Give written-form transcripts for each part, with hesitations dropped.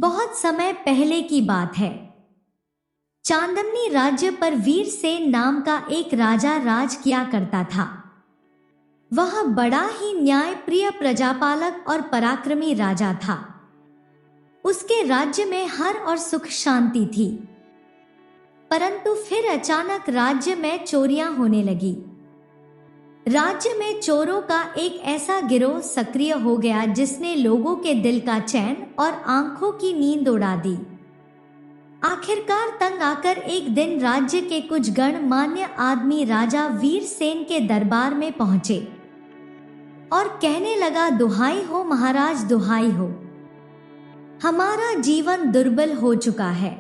बहुत समय पहले की बात है। चांदमनी राज्य पर वीरसेन नाम का एक राजा राज किया करता था। वह बड़ा ही न्यायप्रिय प्रजापालक और पराक्रमी राजा था। उसके राज्य में हर और सुख शांति थी। परंतु फिर अचानक राज्य में चोरियां होने लगी। राज्य में चोरों का एक ऐसा गिरोह सक्रिय हो गया जिसने लोगों के दिल का चैन और आंखों की नींद उड़ा दी। आखिरकार तंग आकर एक दिन राज्य के कुछ गणमान्य आदमी राजा वीरसेन के दरबार में पहुंचे और कहने लगा, दुहाई हो महाराज, दुहाई हो, हमारा जीवन दुर्बल हो चुका है।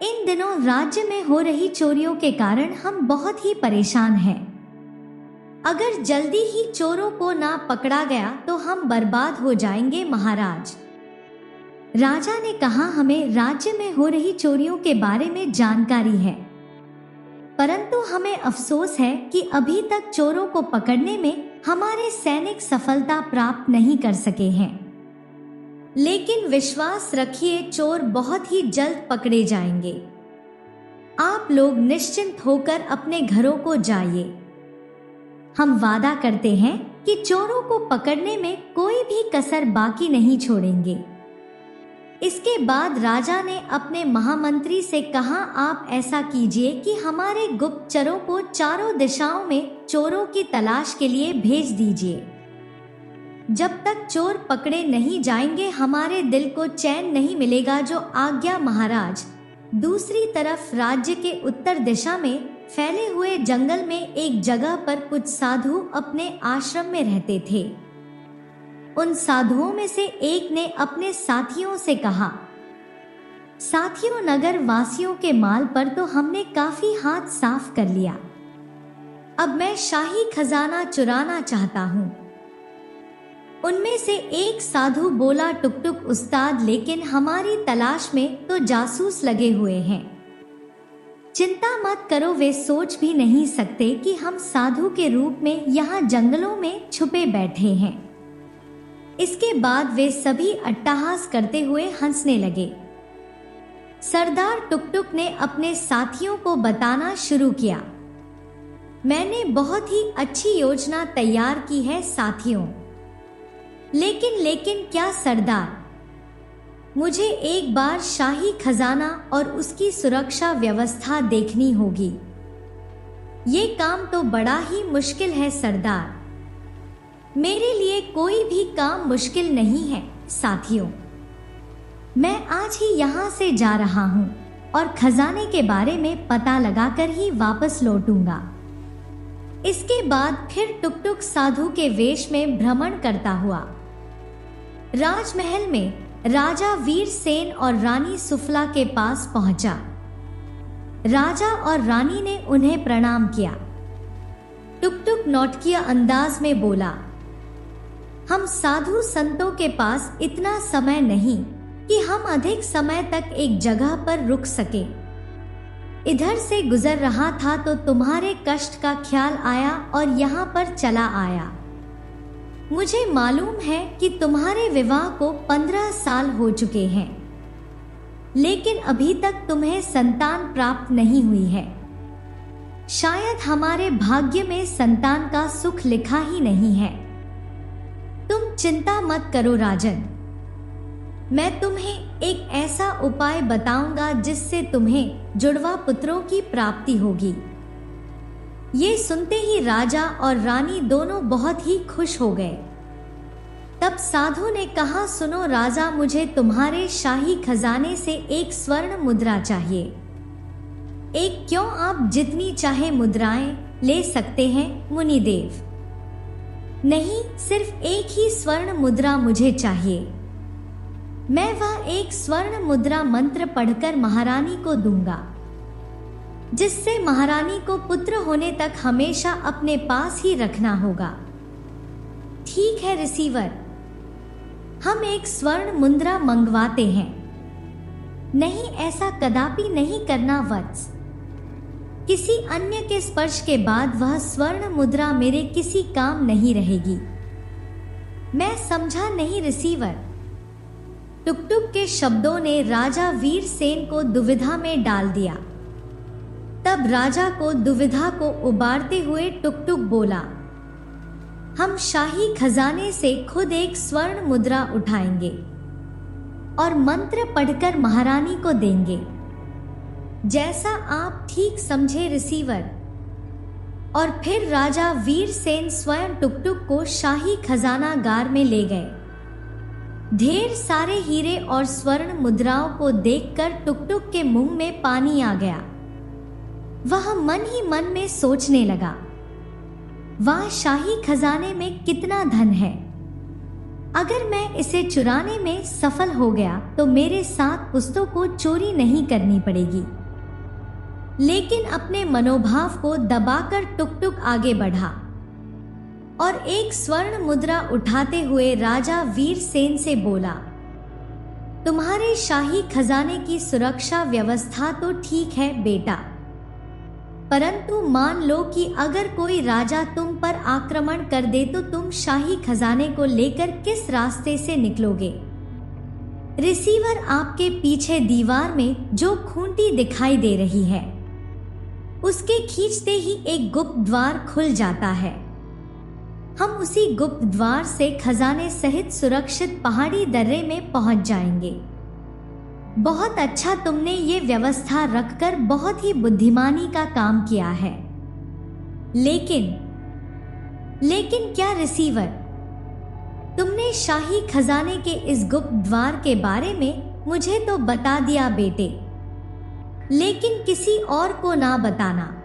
इन दिनों राज्य में हो रही चोरियों के कारण हम बहुत ही परेशान हैं। अगर जल्दी ही चोरों को ना पकड़ा गया तो हम बर्बाद हो जाएंगे महाराज। राजा ने कहा, हमें राज्य में हो रही चोरियों के बारे में जानकारी है, परंतु हमें अफसोस है कि अभी तक चोरों को पकड़ने में हमारे सैनिक सफलता प्राप्त नहीं कर सके हैं। लेकिन विश्वास रखिए, चोर बहुत ही जल्द पकड़े जाएंगे। आप लोग निश्चिंत होकर अपने घरों को जाइए। हम वादा करते हैं कि चोरों को पकड़ने में कोई भी कसर बाकी नहीं छोड़ेंगे। इसके बाद राजा ने अपने महामंत्री से कहा, आप ऐसा कीजिए कि हमारे गुप्तचरों को चारों दिशाओं में चोरों की तलाश के लिए भेज दीजिए। जब तक चोर पकड़े नहीं जाएंगे हमारे दिल को चैन नहीं मिलेगा। जो आज्ञा महाराज। दूसरी तरफ राज्य के उत्तर दिशा में फैले हुए जंगल में एक जगह पर कुछ साधु अपने आश्रम में रहते थे। उन साधुओं में से एक ने अपने साथियों से कहा, साथियों, नगर वासियों के माल पर तो हमने काफी हाथ साफ कर लिया। अब मैं शाही खजाना चुराना चाहता हूँ। उनमें से एक साधु बोला, टुकटुक उस्ताद, लेकिन हमारी तलाश में तो जासूस लगे हुए हैं। चिंता मत करो, वे सोच भी नहीं सकते कि हम साधु के रूप में यहाँ जंगलों में छुपे बैठे हैं। इसके बाद वे सभी अट्टहास करते हुए हंसने लगे। सरदार टुकटुक ने अपने साथियों को बताना शुरू किया, मैंने बहुत ही अच्छी योजना तैयार की है साथियों। लेकिन क्या सरदार, मुझे एक बार शाही खजाना और उसकी सुरक्षा व्यवस्था देखनी होगी। ये काम तो बड़ा ही मुश्किल है सरदार। मेरे लिए कोई भी काम मुश्किल नहीं है साथियों। मैं आज ही यहाँ से जा रहा हूँ और खजाने के बारे में पता लगाकर ही वापस लौटूंगा। इसके बाद फिर टुकटुक साधु के वेश में भ्रमण करता हुआ राजमहल में राजा वीरसेन और रानी सुफला के पास पहुंचा। राजा और रानी ने उन्हें प्रणाम किया। टुकटुक नौटंकी अंदाज में बोला, हम साधु संतों के पास इतना समय नहीं कि हम अधिक समय तक एक जगह पर रुक सके। इधर से गुजर रहा था तो तुम्हारे कष्ट का ख्याल आया और यहाँ पर चला आया। मुझे मालूम है कि तुम्हारे विवाह को 15 साल हो चुके हैं, लेकिन अभी तक तुम्हें संतान प्राप्त नहीं हुई है। शायद हमारे भाग्य में संतान का सुख लिखा ही नहीं है। तुम चिंता मत करो राजन, मैं तुम्हें एक ऐसा उपाय बताऊंगा जिससे तुम्हें जुड़वा पुत्रों की प्राप्ति होगी। ये सुनते ही राजा और रानी दोनों बहुत ही खुश हो गए। तब साधु ने कहा, सुनो राजा, मुझे तुम्हारे शाही खजाने से एक स्वर्ण मुद्रा चाहिए। एक क्यों, आप जितनी चाहे मुद्राएं ले सकते हैं मुनिदेव। नहीं, सिर्फ एक ही स्वर्ण मुद्रा मुझे चाहिए। मैं वह एक स्वर्ण मुद्रा मंत्र पढ़कर महारानी को दूंगा, जिससे महारानी को पुत्र होने तक हमेशा अपने पास ही रखना होगा। ठीक है रिसीवर, हम एक स्वर्ण मुद्रा मंगवाते हैं। नहीं, ऐसा कदापि नहीं करना वत्स। किसी अन्य के स्पर्श के बाद वह स्वर्ण मुद्रा मेरे किसी काम नहीं रहेगी। मैं समझा नहीं रिसीवर। टुकटुक के शब्दों ने राजा वीरसेन को दुविधा में डाल दिया। तब राजा को दुविधा को उबारते हुए टुकटुक बोला, हम शाही खजाने से खुद एक स्वर्ण मुद्रा उठाएंगे और मंत्र पढ़कर महारानी को देंगे, जैसा आप ठीक समझे रिसीवर। और फिर राजा वीरसेन स्वयं टुकटुक को शाही खजानागार में ले गए। ढेर सारे हीरे और स्वर्ण मुद्राओं को देखकर टुकटुक के मुंह में पानी आ गया। वह मन ही मन में सोचने लगा, वाह, शाही खजाने में कितना धन है। अगर मैं इसे चुराने में सफल हो गया तो मेरे साथ पुस्तों को चोरी नहीं करनी पड़ेगी। लेकिन अपने मनोभाव को दबाकर टुकटुक आगे बढ़ा और एक स्वर्ण मुद्रा उठाते हुए राजा वीरसेन से बोला, तुम्हारे शाही खजाने की सुरक्षा व्यवस्था तो ठीक है बेटा, परंतु मान लो कि अगर कोई राजा तुम पर आक्रमण कर दे तो तुम शाही खजाने को लेकर किस रास्ते से निकलोगे? रिसीवर, आपके पीछे दीवार में जो खूंटी दिखाई दे रही है, उसके खींचते ही एक गुप्त द्वार खुल जाता है। हम उसी गुप्त द्वार से खजाने सहित सुरक्षित पहाड़ी दर्रे में पहुंच जाएंगे। बहुत अच्छा, तुमने ये व्यवस्था रखकर बहुत ही बुद्धिमानी का काम किया है। लेकिन क्या रिसीवर, तुमने शाही खजाने के इस गुप्त द्वार के बारे में मुझे तो बता दिया बेटे, लेकिन किसी और को ना बताना।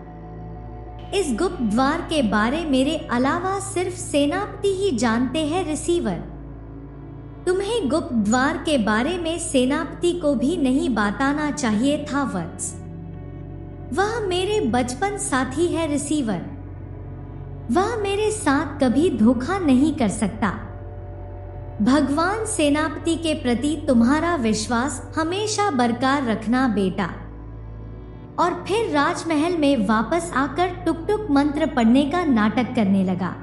इस गुप्त द्वार के बारे मेरे अलावा सिर्फ सेनापति ही जानते हैं रिसीवर। तुम्हें गुप्त द्वार के बारे में सेनापति को भी नहीं बताना चाहिए था वत्स। वह मेरे बचपन साथी है रिसीवर। वह मेरे साथ कभी धोखा नहीं कर सकता। भगवान सेनापति के प्रति तुम्हारा विश्वास हमेशा बरकरार रखना बेटा। और फिर राजमहल में वापस आकर टुकटुक मंत्र पढ़ने का नाटक करने लगा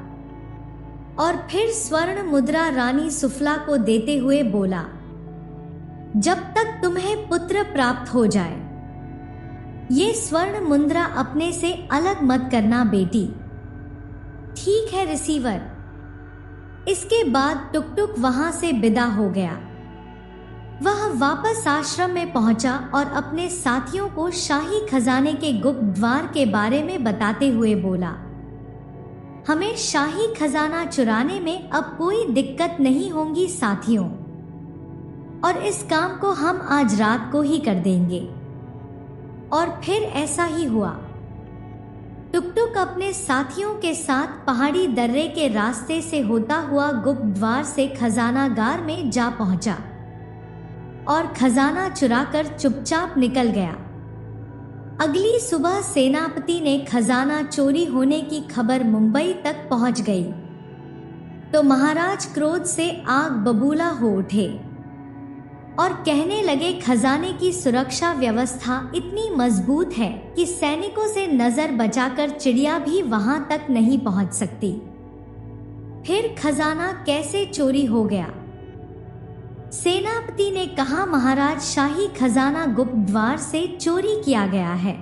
और फिर स्वर्ण मुद्रा रानी सुफला को देते हुए बोला, जब तक तुम्हें पुत्र प्राप्त हो जाए ये स्वर्ण मुद्रा अपने से अलग मत करना बेटी। ठीक है रिसीवर। इसके बाद टुकटुक वहां से विदा हो गया। वह वापस आश्रम में पहुंचा और अपने साथियों को शाही खजाने के गुप्त द्वार के बारे में बताते हुए बोला, हमें शाही खजाना चुराने में अब कोई दिक्कत नहीं होगी साथियों, और इस काम को हम आज रात को ही कर देंगे। और फिर ऐसा ही हुआ। टुकटुक अपने साथियों के साथ पहाड़ी दर्रे के रास्ते से होता हुआ गुप्त द्वार से खजानागार में जा पहुंचा और खजाना चुराकर चुपचाप निकल गया। अगली सुबह सेनापति ने खजाना चोरी होने की खबर मुंबई तक पहुंच गई तो महाराज क्रोध से आग बबूला हो उठे और कहने लगे, खजाने की सुरक्षा व्यवस्था इतनी मजबूत है कि सैनिकों से नजर बचाकर चिड़िया भी वहां तक नहीं पहुंच सकती। फिर खजाना कैसे चोरी हो गया? सेनापति ने कहा, महाराज, शाही खजाना गुप्त द्वार से चोरी किया गया है।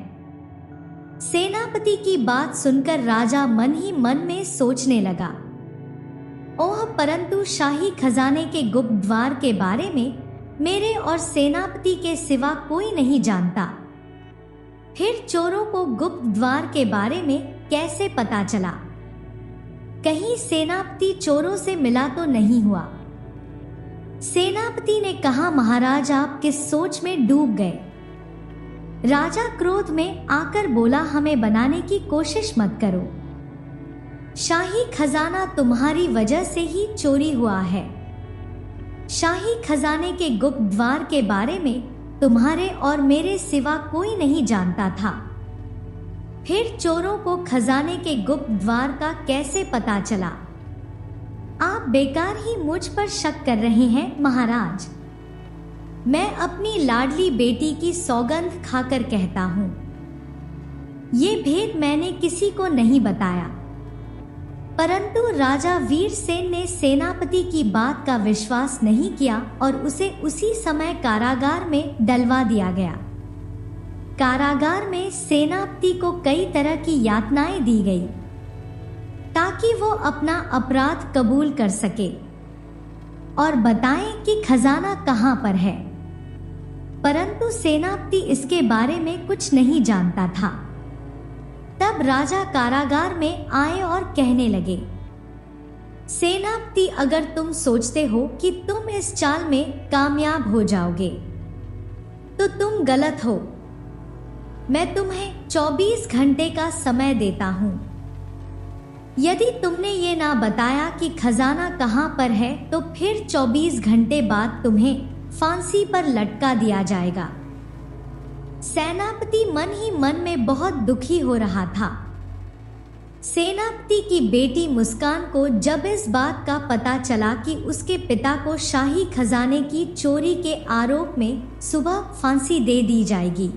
सेनापति की बात सुनकर राजा मन ही मन में सोचने लगा, ओह, परंतु शाही खजाने के गुप्त द्वार के बारे में मेरे और सेनापति के सिवा कोई नहीं जानता। फिर चोरों को गुप्त द्वार के बारे में कैसे पता चला? कहीं सेनापति चोरों से मिला तो नहीं हुआ? सेनापति ने कहा, महाराज, आप किस सोच में डूब गए? राजा क्रोध में आकर बोला, हमें बनाने की कोशिश मत करो। शाही खजाना तुम्हारी वजह से ही चोरी हुआ है। शाही खजाने के गुप्त द्वार के बारे में तुम्हारे और मेरे सिवा कोई नहीं जानता था। फिर चोरों को खजाने के गुप्त द्वार का कैसे पता चला? आप बेकार ही मुझ पर शक कर रहे हैं महाराज। मैं अपनी लाडली बेटी की सौगंध खाकर कहता हूं, ये भेद मैंने किसी को नहीं बताया। परंतु राजा वीरसेन ने सेनापति की बात का विश्वास नहीं किया और उसे उसी समय कारागार में डलवा दिया गया। कारागार में सेनापति को कई तरह की यातनाएं दी गई ताकि वो अपना अपराध कबूल कर सके और बताएं कि खजाना कहां पर है, परंतु सेनापति इसके बारे में कुछ नहीं जानता था। तब राजा कारागार में आए और कहने लगे, सेनापति, अगर तुम सोचते हो कि तुम इस चाल में कामयाब हो जाओगे तो तुम गलत हो। मैं तुम्हें 24 घंटे का समय देता हूं। यदि तुमने ये ना बताया कि खजाना कहां पर है तो फिर 24 घंटे बाद तुम्हें फांसी पर लटका दिया जाएगा। सेनापति मन ही मन में बहुत दुखी हो रहा था। सेनापति की बेटी मुस्कान को जब इस बात का पता चला कि उसके पिता को शाही खजाने की चोरी के आरोप में सुबह फांसी दे दी जाएगी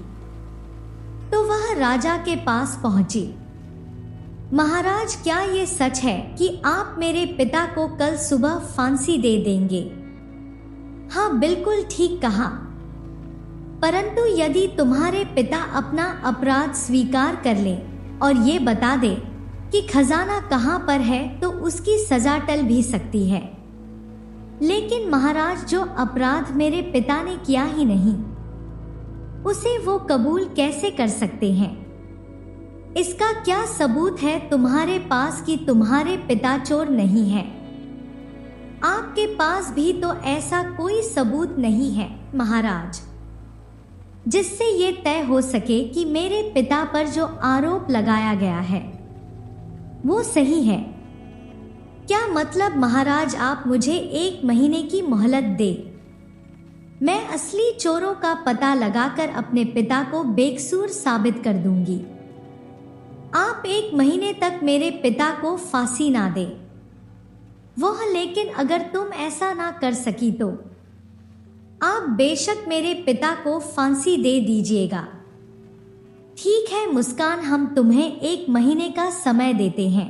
तो वह राजा के पास पहुंची। महाराज, क्या ये सच है कि आप मेरे पिता को कल सुबह फांसी दे देंगे? हाँ, बिल्कुल ठीक कहा। परंतु यदि तुम्हारे पिता अपना अपराध स्वीकार कर ले और ये बता दे कि खजाना कहां पर है तो उसकी सजा टल भी सकती है। लेकिन महाराज, जो अपराध मेरे पिता ने किया ही नहीं उसे वो कबूल कैसे कर सकते हैं? इसका क्या सबूत है तुम्हारे पास कि तुम्हारे पिता चोर नहीं है? आपके पास भी तो ऐसा कोई सबूत नहीं है महाराज, जिससे ये तय हो सके कि मेरे पिता पर जो आरोप लगाया गया है वो सही है। क्या मतलब महाराज, आप मुझे 1 महीने की मोहलत दे। मैं असली चोरों का पता लगाकर अपने पिता को बेकसूर साबित कर दूंगी। आप 1 महीने तक मेरे पिता को फांसी ना दे। वह लेकिन अगर तुम ऐसा ना कर सकी तो आप बेशक मेरे पिता को फांसी दे दीजिएगा। ठीक है मुस्कान, हम तुम्हें 1 महीने का समय देते हैं,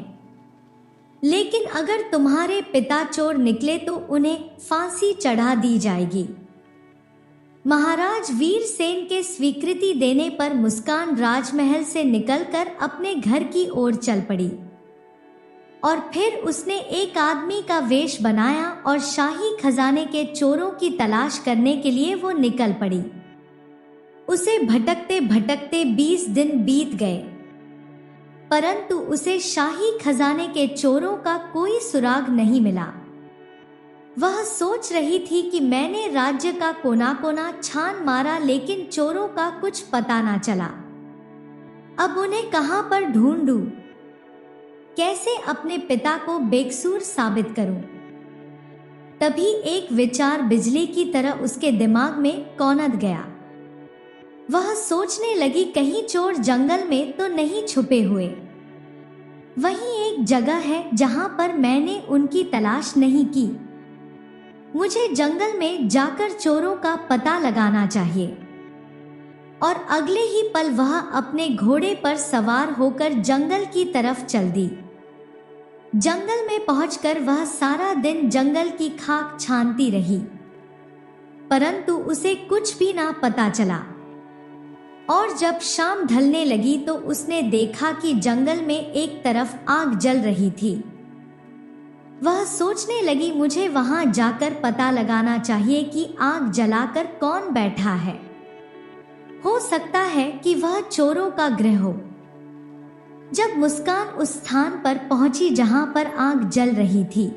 लेकिन अगर तुम्हारे पिता चोर निकले तो उन्हें फांसी चढ़ा दी जाएगी। महाराज वीरसेन के स्वीकृति देने पर मुस्कान राजमहल से निकलकर अपने घर की ओर चल पड़ी और फिर उसने एक आदमी का वेश बनाया और शाही खजाने के चोरों की तलाश करने के लिए वो निकल पड़ी। उसे भटकते भटकते 20 दिन बीत गए, परंतु उसे शाही खजाने के चोरों का कोई सुराग नहीं मिला। वह सोच रही थी कि मैंने राज्य का कोना कोना छान मारा, लेकिन चोरों का कुछ पता ना चला। अब उन्हें कहां पर ढूंढूं? कैसे अपने पिता को बेकसूर साबित करूं? तभी एक विचार बिजली की तरह उसके दिमाग में कौंध गया। वह सोचने लगी, कहीं चोर जंगल में तो नहीं छुपे हुए। वहीं एक जगह है जहां पर मैंने उनकी तलाश नहीं की। मुझे जंगल में जाकर चोरों का पता लगाना चाहिए। और अगले ही पल वह अपने घोड़े पर सवार होकर जंगल की तरफ चल दी। जंगल में पहुंचकर वह सारा दिन जंगल की खाक छानती रही, परंतु उसे कुछ भी ना पता चला। और जब शाम ढलने लगी तो उसने देखा कि जंगल में एक तरफ आग जल रही थी। वह सोचने लगी, मुझे वहां जाकर पता लगाना चाहिए कि आग जलाकर कौन बैठा है। हो सकता है कि वह चोरों का गृह हो। जब मुस्कान उस स्थान पर पहुंची जहां पर आग जल रही थी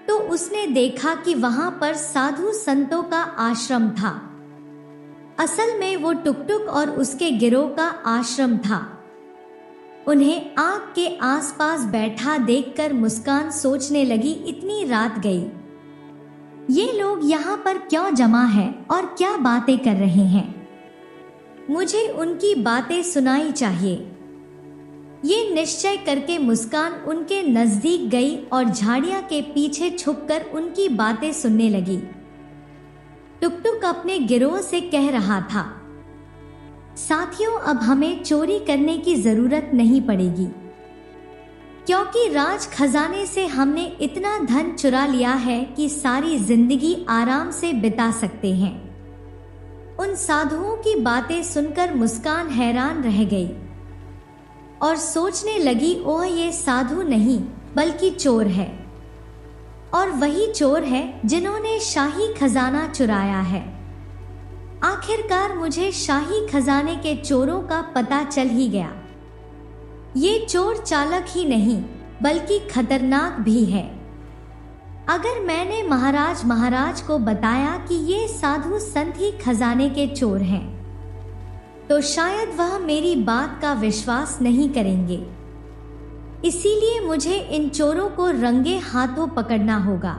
तो उसने देखा कि वहां पर साधु संतों का आश्रम था। असल में वो टुकटुक और उसके गिरोह का आश्रम था। उन्हें आग के आसपास बैठा देखकर मुस्कान सोचने लगी, इतनी रात गई, ये लोग यहाँ पर क्यों जमा है और क्या बातें कर रहे हैं? मुझे उनकी बातें सुनाई चाहिए। ये निश्चय करके मुस्कान उनके नजदीक गई और झाड़ियां के पीछे छुपकर उनकी बातें सुनने लगी। टुकटुक अपने गिरोह से कह रहा था, साथियों, अब हमें चोरी करने की जरूरत नहीं पड़ेगी। क्योंकि राज खजाने से हमने इतना धन चुरा लिया है कि सारी जिंदगी आराम से बिता सकते हैं। उन साधुओं की बातें सुनकर मुस्कान हैरान रह गई और सोचने लगी, ओह ये साधु नहीं बल्कि चोर है, और वही चोर है जिन्होंने शाही खजाना चुराया है। आखिरकार मुझे शाही खजाने के चोरों का पता चल ही गया। ये चोर चालाक ही नहीं बल्कि खतरनाक भी है। अगर मैंने महाराज को बताया कि ये साधु संत ही खजाने के चोर हैं, तो शायद वह मेरी बात का विश्वास नहीं करेंगे। इसीलिए मुझे इन चोरों को रंगे हाथों पकड़ना होगा।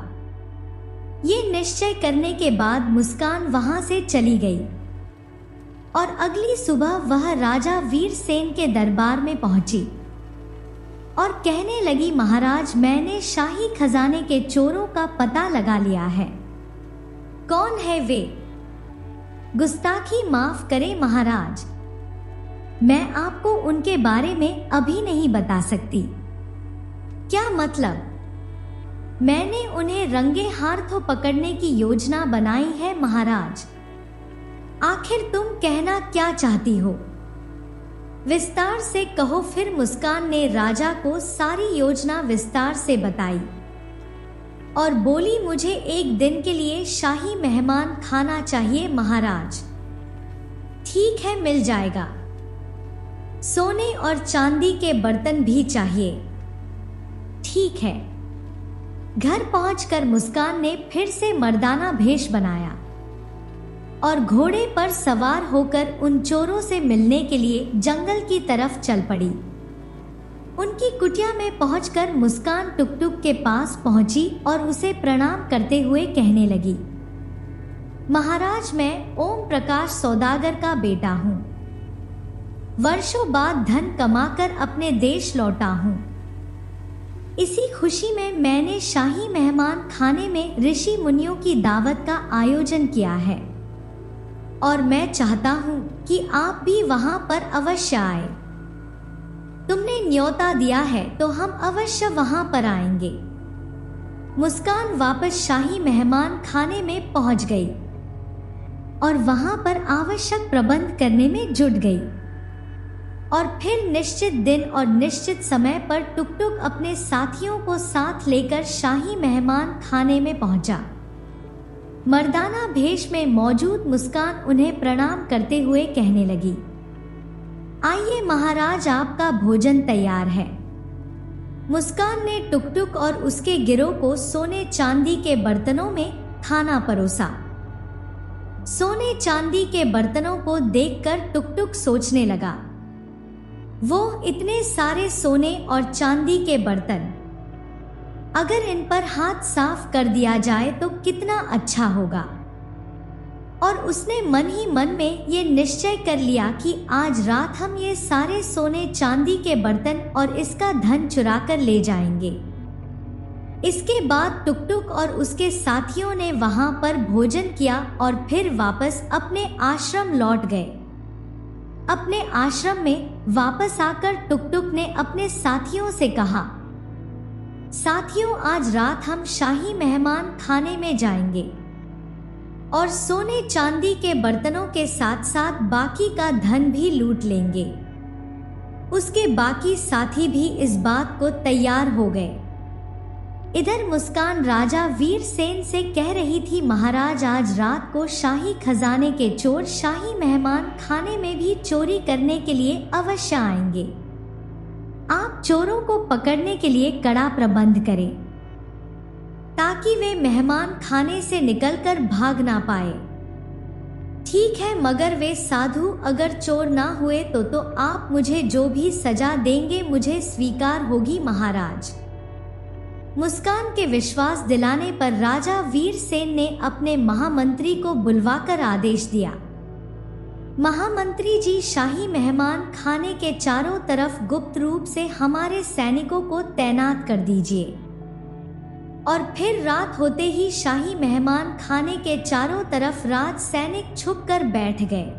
ये निश्चय करने के बाद मुस्कान वहां से चली गई और अगली सुबह वह राजा वीरसेन के दरबार में पहुंची और कहने लगी, महाराज मैंने शाही खजाने के चोरों का पता लगा लिया है। कौन है वे? गुस्ताखी माफ करें महाराज, मैं आपको उनके बारे में अभी नहीं बता सकती। क्या मतलब? मैंने उन्हें रंगे हाथों पकड़ने की योजना बनाई है महाराज। आखिर तुम कहना क्या चाहती हो? विस्तार से कहो। फिर मुस्कान ने राजा को सारी योजना विस्तार से बताई और बोली, मुझे एक दिन के लिए शाही मेहमान खाना चाहिए महाराज। ठीक है, मिल जाएगा। सोने और चांदी के बर्तन भी चाहिए। ठीक है। घर पहुंचकर मुस्कान ने फिर से मर्दाना भेष बनाया और घोड़े पर सवार होकर उन चोरों से मिलने के लिए जंगल की तरफ चल पड़ी। उनकी कुटिया में पहुंचकर मुस्कान टुकटुक के पास पहुंची और उसे प्रणाम करते हुए कहने लगी, महाराज मैं ओम प्रकाश सौदागर का बेटा हूं। वर्षों बाद धन कमाकर अपने देश लौटा हूं। इसी खुशी में मैंने शाही मेहमान खाने में ऋषि मुनियों की दावत का आयोजन किया है और मैं चाहता हूं कि आप भी वहां पर अवश्य आए। तुमने न्योता दिया है तो हम अवश्य वहां पर आएंगे। मुस्कान वापस शाही मेहमान खाने में पहुंच गई और वहां पर आवश्यक प्रबंध करने में जुट गई और फिर निश्चित दिन और निश्चित समय पर टुकटुक अपने साथियों को साथ लेकर शाही मेहमान खाने में पहुंचा। मर्दाना भेष में मौजूद मुस्कान उन्हें प्रणाम करते हुए कहने लगी, आइए महाराज, आपका भोजन तैयार है। मुस्कान ने टुकटुक और उसके गिरोह को सोने चांदी के बर्तनों में खाना परोसा। सोने चांदी के बर्तनों को देखकर टुकटुक सोचने लगा, वो इतने सारे सोने और चांदी के बर्तन, अगर इन पर हाथ साफ कर दिया जाए तो कितना अच्छा होगा। और उसने मन ही मन में ये निश्चय कर लिया कि आज रात हम ये सारे सोने चांदी के बर्तन और इसका धन चुरा कर ले जाएंगे। इसके बाद टुकटुक और उसके साथियों ने वहां पर भोजन किया और फिर वापस अपने आश्रम लौट गए। अपने आश्रम में वापस आकर टुकटुक ने अपने साथियों से कहा, साथियों आज रात हम शाही मेहमान खाने में जाएंगे और सोने चांदी के बर्तनों के साथ साथ बाकी का धन भी लूट लेंगे। उसके बाकी साथी भी इस बात को तैयार हो गए। इधर मुस्कान राजा वीरसेन से कह रही थी, महाराज आज रात को शाही खजाने के चोर शाही मेहमान खाने में भी चोरी करने के लिए अवश्य आएंगे। आप चोरों को पकड़ने के लिए कड़ा प्रबंध करें ताकि वे मेहमान खाने से निकलकर भाग ना पाए। ठीक है, मगर वे साधु अगर चोर ना हुए तो आप मुझे जो भी सजा देंगे मुझे स्वीकार होगी महाराज। मुस्कान के विश्वास दिलाने पर राजा वीरसेन ने अपने महामंत्री को बुलवाकर आदेश दिया, महामंत्री जी शाही मेहमान खाने के चारों तरफ गुप्त रूप से हमारे सैनिकों को तैनात कर दीजिए। और फिर रात होते ही शाही मेहमान खाने के चारों तरफ राज सैनिक छुपकर बैठ गए।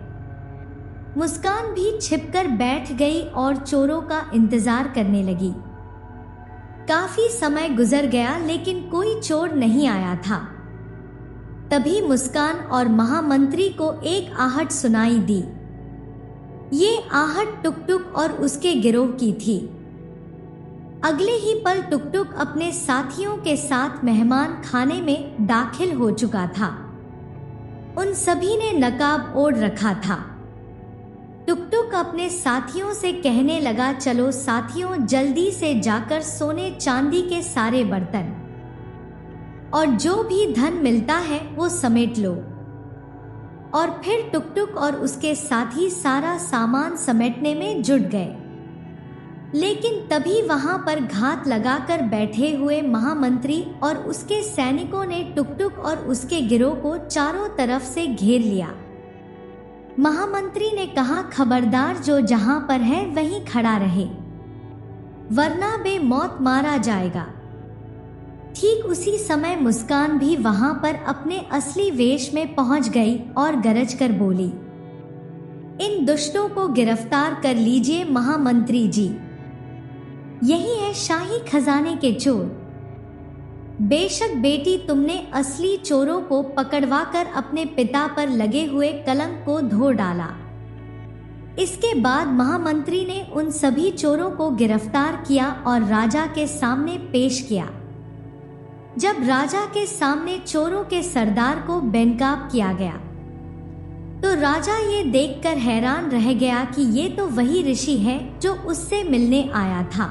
मुस्कान भी छिपकर बैठ गई और चोरों का इंतजार करने लगी। काफी समय गुजर गया लेकिन कोई चोर नहीं आया था। तभी मुस्कान और महामंत्री को एक आहट सुनाई दी। ये आहट टुकटुक और उसके गिरोह की थी। अगले ही पल टुकटुक अपने साथियों के साथ मेहमान खाने में दाखिल हो चुका था। उन सभी ने नकाब ओढ़ रखा था। टुकटुक अपने साथियों से कहने लगा, चलो साथियों, जल्दी से जाकर सोने चांदी के सारे बर्तन और जो भी धन मिलता है वो समेट लो। और फिर टुकटुक और उसके साथी सारा सामान समेटने में जुट गए। लेकिन तभी वहां पर घात लगाकर बैठे हुए महामंत्री और उसके सैनिकों ने टुकटुक और उसके गिरोह को चारों तरफ से घेर लिया। महामंत्री ने कहा, खबरदार, जो जहां पर है वहीं खड़ा रहे, वरना बेमौत मारा जाएगा। ठीक उसी समय मुस्कान भी वहां पर अपने असली वेश में पहुंच गई और गरज कर बोली, इन दुष्टों को गिरफ्तार कर लीजिए महामंत्री जी। यही है शाही खजाने के चोर। बेशक बेटी, तुमने असली चोरों को पकड़वाकर अपने पिता पर लगे हुए कलंक को धो डाला। इसके बाद महामंत्री ने उन सभी चोरों को गिरफ्तार किया और राजा के सामने पेश किया। जब राजा के सामने चोरों के सरदार को बेनकाब किया गया तो राजा ये देखकर हैरान रह गया कि ये तो वही ऋषि है जो उससे मिलने आया था।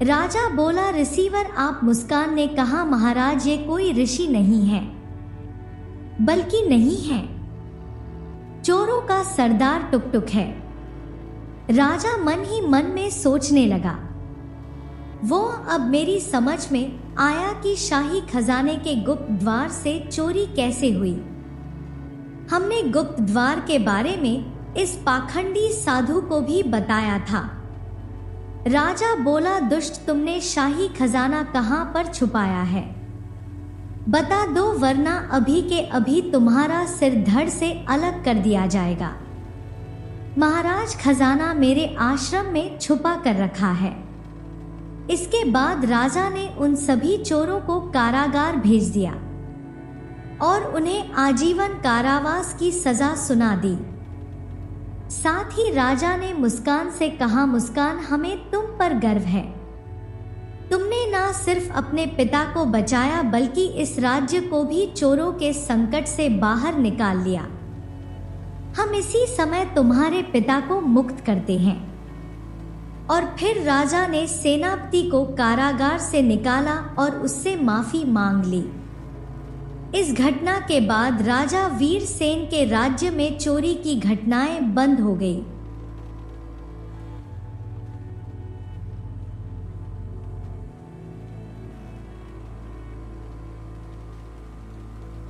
राजा बोला, रिसीवर आप। मुस्कान ने कहा, महाराज, ये कोई ऋषि नहीं है, बल्कि नहीं है, चोरों का सरदार टुकटुक है। राजा मन ही मन में सोचने लगा, वो अब मेरी समझ में आया कि शाही खजाने के गुप्त द्वार से चोरी कैसे हुई। हमने गुप्त द्वार के बारे में इस पाखंडी साधु को भी बताया था। राजा बोला, दुष्ट, तुमने शाही खजाना कहां पर छुपाया है? बता दो, वरना अभी के अभी तुम्हारा सिर धड़ से अलग कर दिया जाएगा। महाराज, खजाना मेरे आश्रम में छुपा कर रखा है। इसके बाद राजा ने उन सभी चोरों को कारागार भेज दिया और उन्हें आजीवन कारावास की सजा सुना दी। साथ ही राजा ने मुस्कान से कहा, मुस्कान, हमें तुम पर गर्व है। तुमने ना सिर्फ अपने पिता को बचाया बल्कि इस राज्य को भी चोरों के संकट से बाहर निकाल लिया। हम इसी समय तुम्हारे पिता को मुक्त करते हैं। और फिर राजा ने सेनापति को कारागार से निकाला और उससे माफी मांग ली। इस घटना के बाद राजा वीरसेन के राज्य में चोरी की घटनाएं बंद हो गई।